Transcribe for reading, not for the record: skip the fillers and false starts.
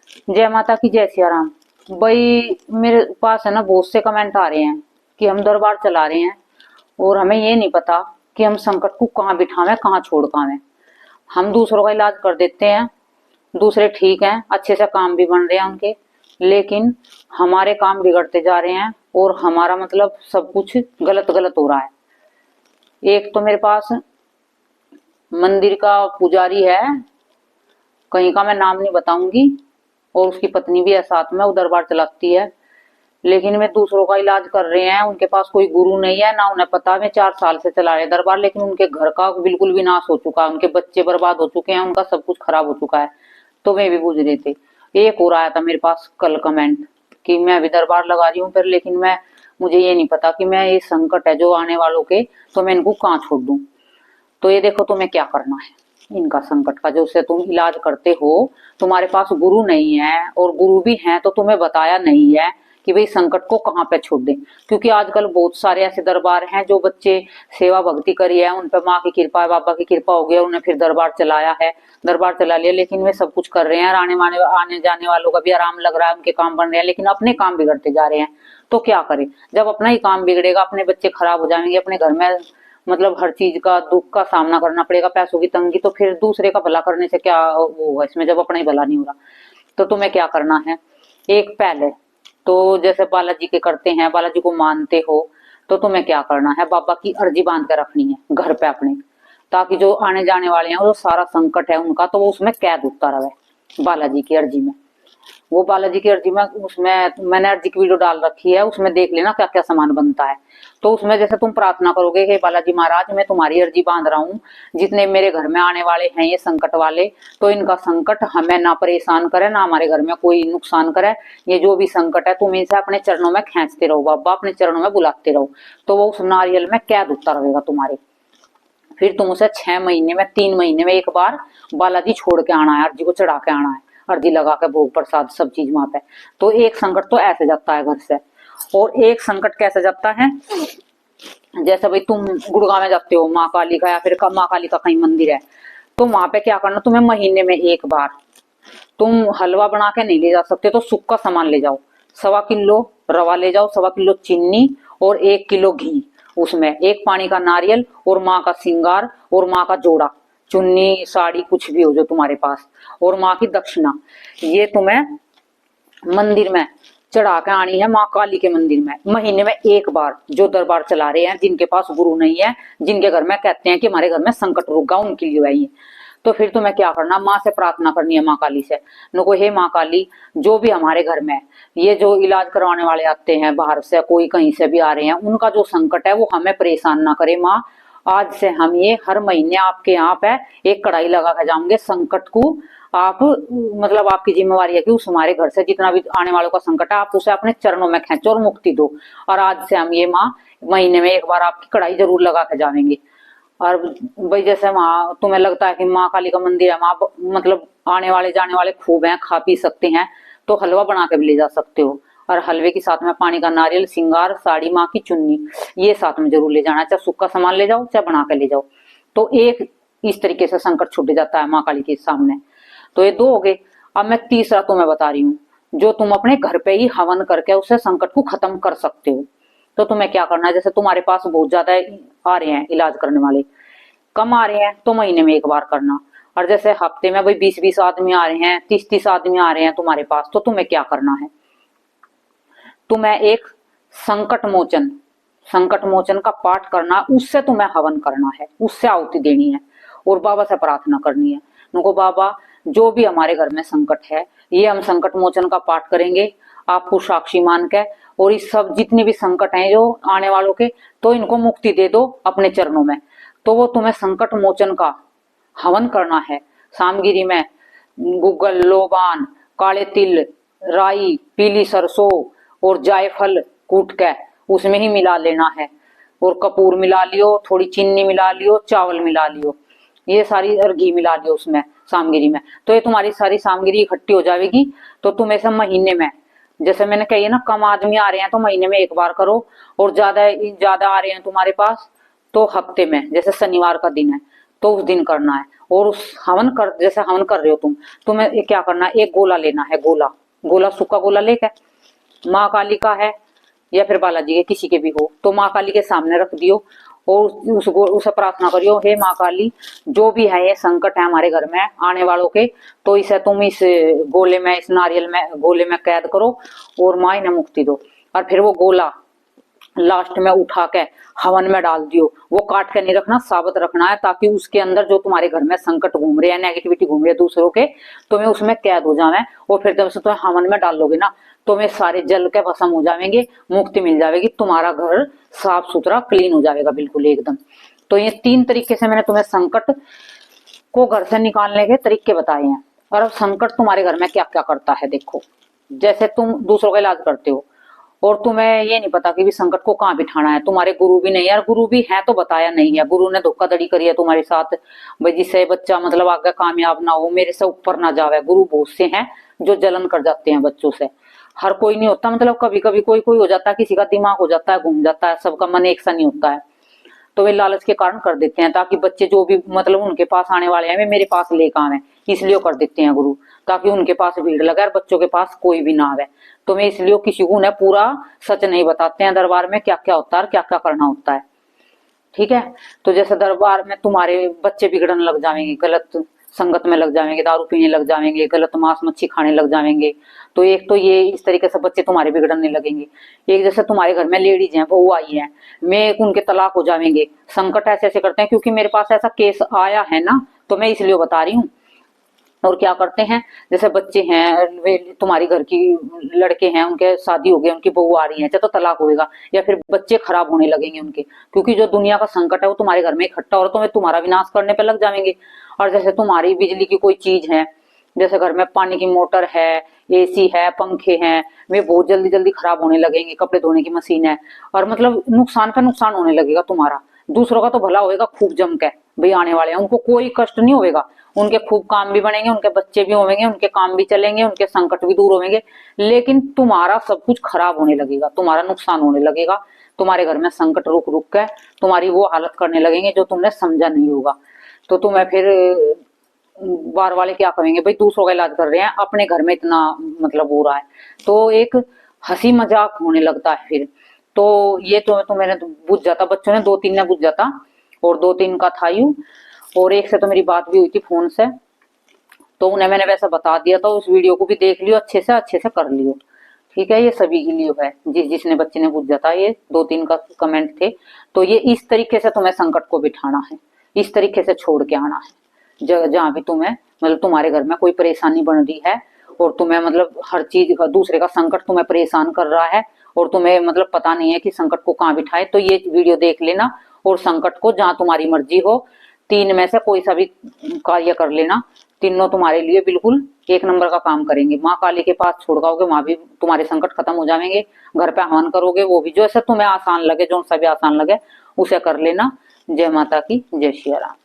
जय माता की, जय सिया राम। भाई मेरे पास है ना बहुत से कमेंट आ रहे हैं कि हम दरबार चला रहे हैं और हमें ये नहीं पता कि हम संकट को कहाँ बिठावें कहाँ छोड़ पावे। हम दूसरों का इलाज कर देते हैं, दूसरे ठीक हैं, अच्छे से काम भी बन रहे हैं उनके, लेकिन हमारे काम बिगड़ते जा रहे हैं और हमारा मतलब सब कुछ गलत गलत हो रहा है। एक तो मेरे पास मंदिर का पुजारी है, कहीं का मैं नाम नहीं बताऊंगी, और उसकी पत्नी भी है साथ में, वो दरबार चलाती है। लेकिन वे दूसरों का इलाज कर रहे हैं, उनके पास कोई गुरु नहीं है ना उन्हें पता। मैं 4 साल से चला रहे दरबार, लेकिन उनके घर का बिल्कुल विनाश हो चुका है, उनके बच्चे बर्बाद हो चुके हैं, उनका सब कुछ खराब हो चुका है। तो वे भी बुझ रहे थे। एक और आया था मेरे पास कल कमेंट कि मैं अभी दरबार लगा रही हूँ फिर, लेकिन मैं मुझे ये नहीं पता कि मैं ये संकट है जो आने वालों के, तो मैं इनको कहाँ छोड़ दूं। तो ये देखो तुम्हें क्या करना है इनका संकट का, जो से तुम इलाज करते हो। तुम्हारे पास गुरु नहीं है, और गुरु भी हैं तो तुम्हें बताया नहीं है कि भाई संकट को कहाँ पे छोड़ दें। क्योंकि आजकल बहुत सारे ऐसे दरबार हैं जो बच्चे सेवा भक्ति करी है, उन पे माँ की कृपा है, बाबा की कृपा हो गई, उन्हें फिर दरबार चलाया है, दरबार चला लिया, लेकिन वे सब कुछ कर रहे हैं, आने जाने वालों का भी आराम लग रहा है, उनके काम बन रहे हैं, लेकिन अपने काम बिगड़ते जा रहे हैं। तो क्या करें, जब अपना ही काम बिगड़ेगा, अपने बच्चे खराब हो जाएंगे, अपने घर में मतलब हर चीज का दुख का सामना करना पड़ेगा, पैसों की तंगी, तो फिर दूसरे का भला करने से क्या वो होगा इसमें, जब अपना ही भला नहीं हो रहा। तो तुम्हें क्या करना है, एक पहले तो जैसे बालाजी के करते हैं, बालाजी को मानते हो, तो तुम्हें क्या करना है, बाबा की अर्जी बांध कर रखनी है घर पे अपने, ताकि जो आने जाने वाले हैं वो सारा संकट है उनका, तो वो उसमें कैद होता रहे बालाजी की अर्जी में। वो बालाजी की अर्जी में, उसमें मैंने अर्जी की वीडियो डाल रखी है, उसमें देख लेना क्या क्या सामान बनता है। तो उसमें जैसे तुम प्रार्थना करोगे कि बालाजी महाराज मैं तुम्हारी अर्जी बांध रहा हूँ, जितने मेरे घर में आने वाले हैं ये संकट वाले, तो इनका संकट हमें ना परेशान करे, ना हमारे घर में कोई नुकसान करे। ये जो भी संकट है तुम इनसे अपने चरणों में खींचते रहो बाबा, अपने चरणों में बुलाते रहो, तो वो उस नारियल में कैद होता रहेगा तुम्हारे। फिर तुम उसे 6 महीने में, 3 महीने में एक बार बालाजी छोड़ के आना है, अर्जी को चढ़ा के आना है, अर्जी लगा के भोग प्रसाद सब चीज वहां पे। तो एक संकट तो ऐसे जाता है घर से। और एक संकट कैसे जाता है, जैसे भाई तुम गुड़गांव में जाते हो माँ काली का, या फिर माँ काली का कहीं मंदिर है, तो वहां पे क्या करना, तुम्हें महीने में एक बार, तुम हलवा बना के नहीं ले जा सकते तो सूखा सामान ले जाओ, 1.25 किलो रवा ले जाओ, 1.25 किलो चीनी और 1 किलो घी, उसमें एक पानी का नारियल और माँ का श्रृंगार और माँ का जोड़ा, चुन्नी साड़ी कुछ भी हो जो तुम्हारे पास, और माँ की दक्षिणा, ये तुम्हें मंदिर में चढ़ा के आनी है, माँ काली के मंदिर में महीने में एक बार। जो दरबार चला रहे हैं, जिनके पास गुरु नहीं है, जिनके घर में कहते हैं कि हमारे घर में संकट रुका, उनके लिए है ये। तो फिर तुम्हें क्या करना, माँ से प्रार्थना करनी है, माँ काली से, नको हे माँ काली, जो भी हमारे घर में ये जो इलाज करवाने वाले आते हैं बाहर से, कोई कहीं से भी आ रहे हैं, उनका जो संकट है वो हमें परेशान ना करे माँ। आज से हम ये हर महीने आपके यहाँ पे एक कढ़ाई लगा के जाएंगे, संकट को आप मतलब आपकी जिम्मेवारी है कि उस हमारे घर से जितना भी आने वालों का संकट है, आप उसे अपने चरणों में खींचो और मुक्ति दो। और आज से हम ये माँ महीने में एक बार आपकी कढ़ाई जरूर लगा के जाएंगे। और भाई जैसे वहां तुम्हें लगता है कि माँ काली का मंदिर है, वहां मतलब आने वाले जाने वाले खूब हैं, खा पी सकते हैं, तो हलवा बना के भी ले जा सकते हो। और हलवे के साथ में पानी का नारियल, श्रृंगार, साड़ी, माँ की चुन्नी, ये साथ में जरूर ले जाना, चाहे सूखा सामान ले जाओ चाहे बना के ले जाओ। तो एक इस तरीके से संकट छूट जाता है माँ काली के सामने। तो ये 2 हो गए। अब मैं तीसरा तुम्हें बता रही हूँ, जो तुम अपने घर पे ही हवन करके उससे संकट को खत्म कर सकते हो। तो तुम्हें क्या करना है, जैसे तुम्हारे पास बहुत ज्यादा आ रहे हैं इलाज करने वाले, कम आ रहे हैं तो महीने में एक बार करना। और जैसे हफ्ते में भाई 20-20 आदमी आ रहे हैं, 30-30 आदमी आ रहे हैं तुम्हारे पास, तो तुम्हें क्या करना है, तुम्हें एक संकट मोचन का पाठ करना, उससे तुम्हें हवन करना है, उससे आहुति देनी है और बाबा से प्रार्थना करनी है, उनको बाबा जो भी हमारे घर में संकट है, ये हम संकट मोचन का पाठ करेंगे आपको साक्षी मान के, और इस सब जितने भी संकट हैं जो आने वालों के, तो इनको मुक्ति दे दो अपने चरणों में। तो वो तुम्हें संकट मोचन का हवन करना है। सामगिरी में गुग्गल, लोबान, काले तिल, राई, पीली सरसों और जायफल कूट के उसमें ही मिला लेना है, और कपूर मिला लियो, थोड़ी चीनी मिला लियो, चावल मिला लियो, ये सारी, और घी मिला लियो उसमें सामगिरी में। तो ये तुम्हारी सारी सामग्री इकट्ठी हो जाएगी। तो तुम ऐसे महीने में, जैसे मैंने कही है ना, कम आदमी आ रहे हैं तो महीने में एक बार करो, और ज्यादा ज्यादा आ रहे हैं तुम्हारे पास तो हफ्ते में, जैसे शनिवार का दिन है तो उस दिन करना है। और उस हवन कर, जैसे हवन कर रहे हो तुम्हें ये क्या करना है, एक गोला लेना है, गोला, गोला सूखा गोला लेकर माँ काली का है या फिर बालाजी के किसी के भी हो, तो माँ काली के सामने रख दियो और उसे प्रार्थना करियो, हे माँ काली, जो भी है ये संकट है हमारे घर में आने वालों के, तो इसे तुम इस गोले में, इस नारियल में, गोले में कैद करो और माँ इन्हें मुक्ति दो। और फिर वो गोला लास्ट में उठा के हवन में डाल दियो। वो काट के नहीं रखना, साबुत रखना है, ताकि उसके अंदर जो तुम्हारे घर में संकट घूम रहे हैं, नेगेटिविटी घूम रही है दूसरों के, तुम्हें उसमें कैद हो जावे। और फिर जब से तुम्हें हवन में डाल लोगे ना, तुम्हें सारे जल के भस्म हो जाएंगे, मुक्ति मिल जाएगी, तुम्हारा घर साफ सुथरा क्लीन हो जाएगा बिल्कुल एकदम। तो ये 3 तरीके से मैंने तुम्हें संकट को घर से निकालने के तरीके बताए हैं। और अब संकट तुम्हारे घर में क्या क्या करता है देखो। जैसे तुम दूसरों का इलाज करते हो और तुम्हें ये नहीं पता कि भी संकट को कहाँ बिठाना है, तुम्हारे गुरु भी नहीं है, और गुरु भी है तो बताया नहीं है, गुरु ने धोखाधड़ी करी है तुम्हारे साथ भाई, जिससे बच्चा मतलब आगे कामयाब ना हो, मेरे से ऊपर ना जावे। गुरु बहुत से हैं जो जलन कर जाते हैं बच्चों से, हर कोई नहीं होता, मतलब कभी कभी कोई कोई हो जाता है, किसी का दिमाग हो जाता है, घूम जाता है, सबका मन एक सा नहीं होता है, तो वे लालच के कारण कर देते हैं, ताकि बच्चे जो भी मतलब उनके पास आने वाले हैं वे मेरे पास लेकर आवे, इसलिए कर देते हैं गुरु, ताकि उनके पास भीड़ लगे और बच्चों के पास कोई भी ना आवे। तो मैं इसलिए किसी को उन्हें पूरा सच नहीं बताते हैं दरबार में क्या क्या होता है और क्या क्या करना होता है, ठीक है। तो जैसे दरबार में तुम्हारे बच्चे बिगड़ने लग जाएंगे, गलत संगत में लग जाएंगे, दारू पीने लग जाएंगे, गलत मांस मच्छी खाने लग जाएंगे, तो एक तो ये इस तरीके से बच्चे तुम्हारे बिगड़ने लगेंगे। एक जैसे तुम्हारे घर में लेडीज हैं, बहू आई है, मैं उनके तलाक हो जाएंगे, संकट ऐसे ऐसे करते हैं, क्योंकि मेरे पास ऐसा केस आया है ना, तो मैं इसलिए बता रही हूँ। और क्या करते हैं, जैसे बच्चे हैं, वे तुम्हारी घर की लड़के हैं, उनके शादी हो गई, उनकी बहू आ रही है, चाहे तो तलाक होगा, या फिर बच्चे खराब होने लगेंगे उनके, क्योंकि जो दुनिया का संकट है वो तुम्हारे घर में इकट्ठा हो रहा है, तो वे तुम्हारा विनाश करने पे लग जाएंगे। और जैसे तुम्हारी बिजली की कोई चीज है, जैसे घर में पानी की मोटर है, एसी है, पंखे हैं, वे बहुत जल्दी जल्दी खराब होने लगेंगे, कपड़े धोने की मशीन है, और मतलब नुकसान पे नुकसान होने लगेगा तुम्हारा। दूसरों का तो भला होएगा खूब जम के, भाई आने वाले हैं उनको कोई कष्ट नहीं होगा, उनके खूब काम भी बनेंगे, उनके बच्चे भी होंगे, उनके काम भी चलेंगे, उनके संकट भी दूर होंगे, लेकिन तुम्हारा सब कुछ खराब होने लगेगा, तुम्हारा नुकसान होने लगेगा, तुम्हारे घर में संकट रुक रुक के तुम्हारी वो हालत करने लगेंगे जो तुमने समझा नहीं होगा। तो तुम्हें फिर बार वाले क्या कहेंगे, भाई दूसरों का इलाज कर रहे हैं, अपने घर में इतना मतलब हो रहा है, तो एक हंसी मजाक होने लगता है फिर। तो ये तो मैंने बुझ जाता, बच्चों ने 2-3 ने बुझ जाता, और 2-3 का था यूं, और एक से तो मेरी बात भी हुई थी फोन से, तो उन्हें मैंने वैसा बता दिया था, उस वीडियो को भी देख लियो, अच्छे से कर लियो, ठीक है। ये सभी के लिए है, जिसने बच्चे ने बुझ जाता, ये 2-3 का कमेंट थे। तो ये इस तरीके से तुम्हें संकट को बिठाना है, इस तरीके से छोड़ के आना है। जहां भी तुम्हें मतलब तुम्हारे घर में कोई परेशानी बन रही है, और तुम्हें मतलब हर चीज का दूसरे का संकट तुम्हें परेशान कर रहा है, और तुम्हें मतलब पता नहीं है कि संकट को कहाँ बिठाए, तो ये वीडियो देख लेना, और संकट को जहां तुम्हारी मर्जी हो 3 में से कोई सा भी कार्य कर लेना, तीनों तुम्हारे लिए बिल्कुल 1 नंबर का काम करेंगे। माँ काली के पास छोड़ाओगे, वहां भी तुम्हारे संकट खत्म हो जाएंगे। घर पे हवन करोगे, वो भी जो ऐसा तुम्हें आसान लगे, जो सा भी आसान लगे उसे कर लेना। जय माता की, जय श्री राम।